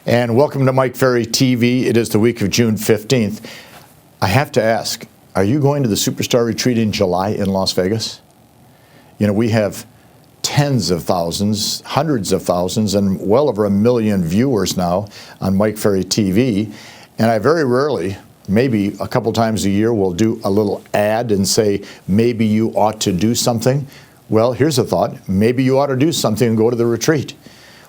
And welcome to Mike Ferry TV. It is the week of June 15th. I have to ask, are you going to the Superstar Retreat in July in Las Vegas? You know, we have tens of thousands, hundreds of thousands, and well over 1 million viewers now on Mike Ferry TV. And I very rarely, maybe a couple times a year, will do a little ad and say, maybe you ought to do something. Well, here's a thought. Maybe you ought to do something and go to the retreat.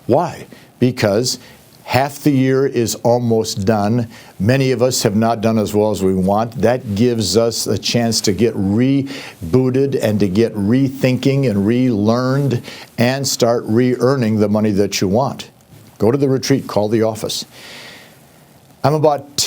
Why? Because half the year is almost done. Many of us have not done as well as we want. That gives us a chance to get rebooted and to get rethinking and relearned and start re-earning the money that you want. Go to the retreat, call the office. I'm about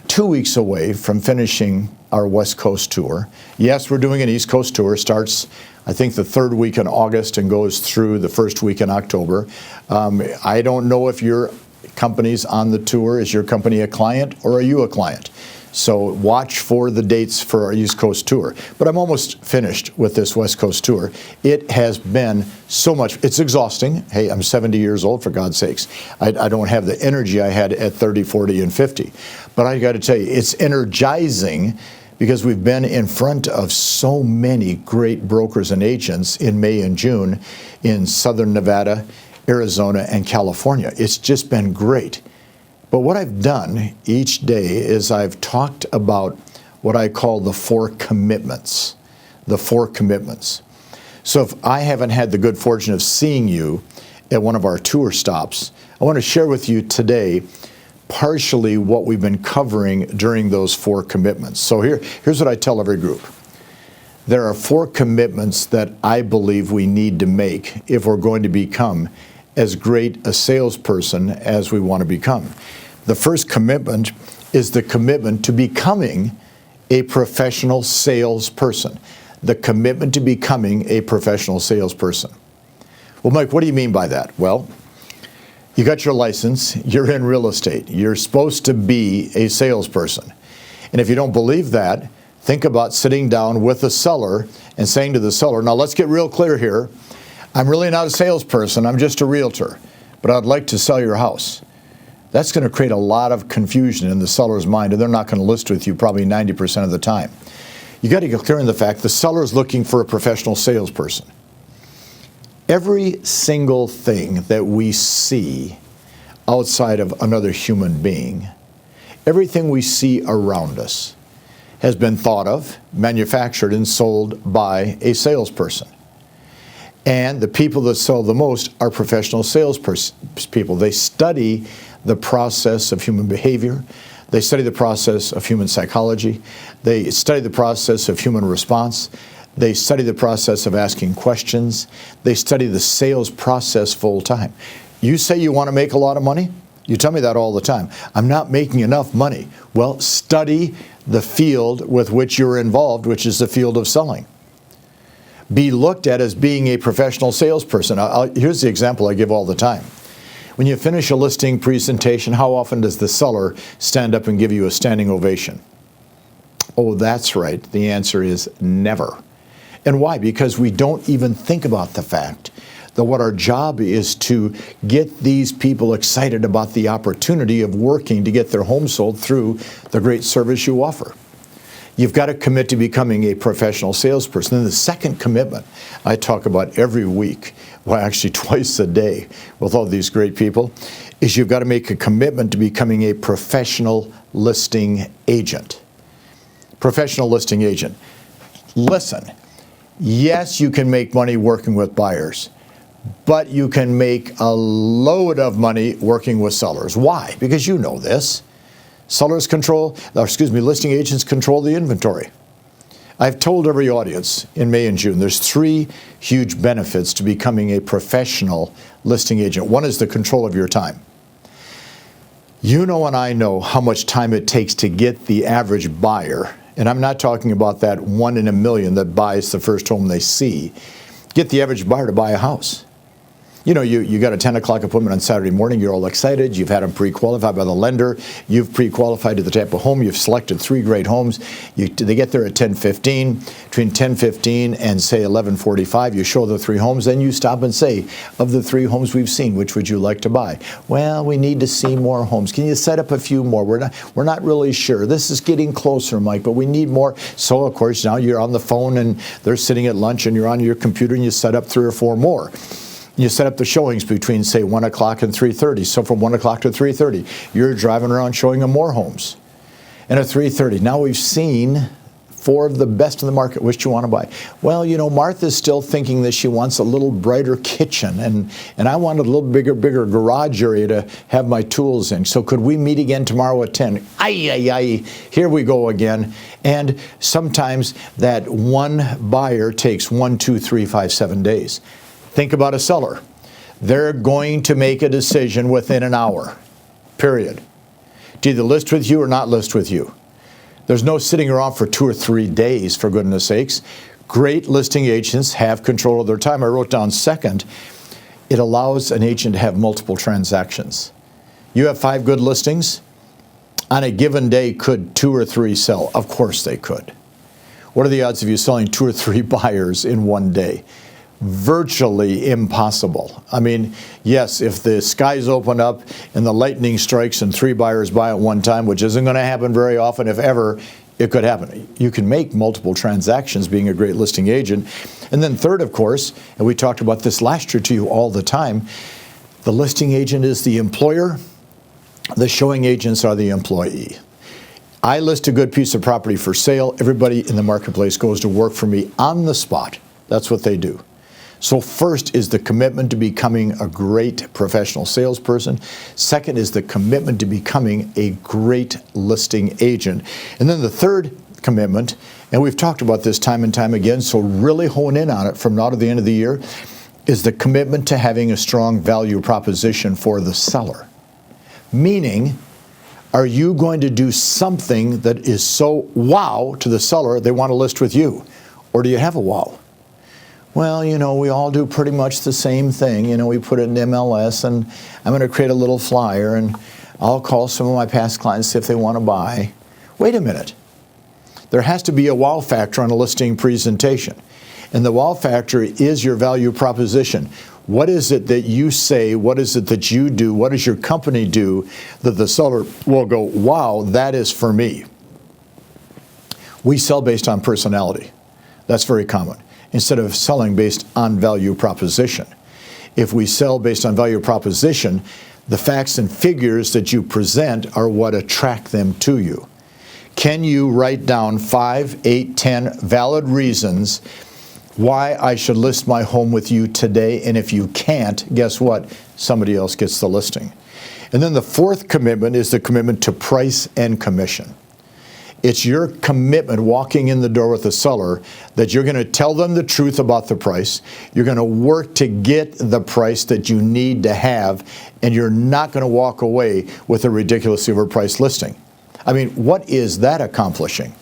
2 weeks away from finishing our West Coast tour. Yes, we're doing an East Coast tour. Starts, I think, the third week in August and goes through the first week in October. I don't know if your company's on the tour. Is your company a client or are you a client? So watch for the dates for our East Coast tour. But I'm almost finished with this West Coast tour. It has been so much. It's exhausting. Hey, I'm 70 years old, for God's sakes. I don't have the energy I had at 30, 40, and 50. But I got to tell you, it's energizing because we've been in front of so many great brokers and agents in May and June in Southern Nevada, Arizona, and California. It's just been great. But what I've done each day is I've talked about what I call the 4 commitments. The 4 commitments. So if I haven't had the good fortune of seeing you at one of our tour stops, I want to share with you today partially what we've been covering during those 4 commitments. So here's what I tell every group. There are 4 commitments that I believe we need to make if we're going to become as great a salesperson as we want to become. The first commitment is the commitment to becoming a professional salesperson. The commitment to becoming a professional salesperson. Well, Mike, what do you mean by that? Well, you got your license, you're in real estate, you're supposed to be a salesperson. And if you don't believe that, think about sitting down with a seller and saying to the seller, now let's get real clear here. I'm really not a salesperson, I'm just a realtor, but I'd like to sell your house. That's going to create a lot of confusion in the seller's mind, and they're not going to list with you probably 90% of the time. You got to get clear on the fact the seller is looking for a professional salesperson. Every single thing that we see outside of another human being, everything we see around us, has been thought of, manufactured, and sold by a salesperson. And the people that sell the most are professional salespeople. They study the process of human behavior. They study the process of human psychology. They study the process of human response. They study the process of asking questions. They study the sales process full time. You say you want to make a lot of money? You tell me that all the time. I'm not making enough money. Well, study the field with which you're involved, which is the field of selling. Be looked at as being a professional salesperson. Here's the example I give all the time. When you finish a listing presentation, how often does the seller stand up and give you a standing ovation? Oh, that's right. The answer is never. And why? Because we don't even think about the fact that what our job is to get these people excited about the opportunity of working to get their home sold through the great service you offer. You've got to commit to becoming a professional salesperson. And the second commitment I talk about every week, well, actually twice a day with all these great people, is you've got to make a commitment to becoming a professional listing agent. Professional listing agent. Listen, yes, you can make money working with buyers, but you can make a load of money working with sellers. Why? Because you know this. Listing agents control the inventory. I've told every audience in May and June, there's 3 huge benefits to becoming a professional listing agent. One is the control of your time. You know and I know how much time it takes to get the average buyer, and I'm not talking about that 1 in a million that buys the first home they see, get the average buyer to buy a house. You got a 10 o'clock appointment on Saturday morning. You're all excited. You've had them pre-qualified by the lender. You've pre-qualified to the type of home. You've selected 3 great homes. They get there at 10:15. Between 10:15 and, say, 11:45, you show the 3 homes. Then you stop and say, of the 3 homes we've seen, which would you like to buy? Well, we need to see more homes. Can you set up a few more? We're not really sure. This is getting closer, Mike, but we need more. So, of course, now you're on the phone and they're sitting at lunch and you're on your computer and you set up 3 or 4 more. You set up the showings between, say, 1 o'clock and 3:30. So from 1 o'clock to 3:30, you're driving around showing them more homes. And at 3:30, now we've seen 4 of the best in the market. Which do you want to buy? Well, Martha's still thinking that she wants a little brighter kitchen, and I want a little bigger garage area to have my tools in. So could we meet again tomorrow at 10? Here we go again. And sometimes that one buyer takes 1, 2, 3, 5, 7 days. Think about a seller. They're going to make a decision within an hour, period, to either list with you or not list with you. There's no sitting around for 2 or 3 days, for goodness sakes. Great listing agents have control of their time. I wrote down second, it allows an agent to have multiple transactions. You have 5 good listings. On a given day, could 2 or 3 sell? Of course they could. What are the odds of you selling 2 or 3 buyers in one day? Virtually impossible. I mean, yes, if the skies open up and the lightning strikes and 3 buyers buy at one time, which isn't going to happen very often, if ever, it could happen. You can make multiple transactions being a great listing agent. And then third, of course, and we talked about this last year to you all the time, the listing agent is the employer, the showing agents are the employee. I list a good piece of property for sale. Everybody in the marketplace goes to work for me on the spot. That's what they do. So first is the commitment to becoming a great professional salesperson. Second is the commitment to becoming a great listing agent. And then the third commitment, and we've talked about this time and time again, so really hone in on it from now to the end of the year, is the commitment to having a strong value proposition for the seller. Meaning, are you going to do something that is so wow to the seller they want to list with you? Or do you have a wow? Well, we all do pretty much the same thing. We put it in MLS, and I'm going to create a little flyer, and I'll call some of my past clients if they want to buy. Wait a minute. There has to be a wow factor on a listing presentation. And the wow factor is your value proposition. What is it that you say? What is it that you do? What does your company do that the seller will go, wow, that is for me? We sell based on personality. That's very common, instead of selling based on value proposition. If we sell based on value proposition, the facts and figures that you present are what attract them to you. Can you write down 5, 8, 10 valid reasons why I should list my home with you today? And if you can't, guess what? Somebody else gets the listing. And then the fourth commitment is the commitment to price and commission. It's your commitment walking in the door with the seller that you're going to tell them the truth about the price. You're going to work to get the price that you need to have, and you're not going to walk away with a ridiculously overpriced listing. I mean, what is that accomplishing?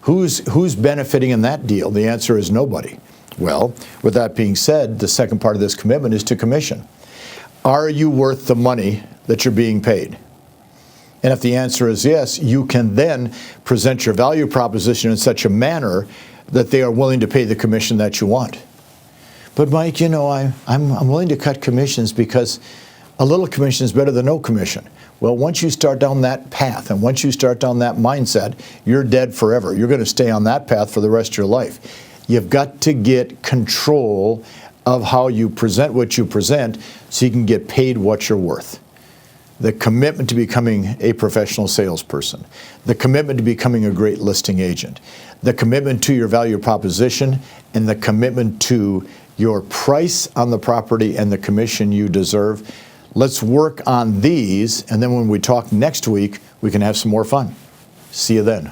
Who's benefiting in that deal? The answer is nobody. Well, with that being said, the second part of this commitment is to commission. Are you worth the money that you're being paid? And if the answer is yes, you can then present your value proposition in such a manner that they are willing to pay the commission that you want. But Mike, I'm willing to cut commissions because a little commission is better than no commission. Well, once you start down that path and once you start down that mindset, you're dead forever. You're going to stay on that path for the rest of your life. You've got to get control of how you present what you present so you can get paid what you're worth. The commitment to becoming a professional salesperson, the commitment to becoming a great listing agent, the commitment to your value proposition, and the commitment to your price on the property and the commission you deserve. Let's work on these, and then when we talk next week, we can have some more fun. See you then.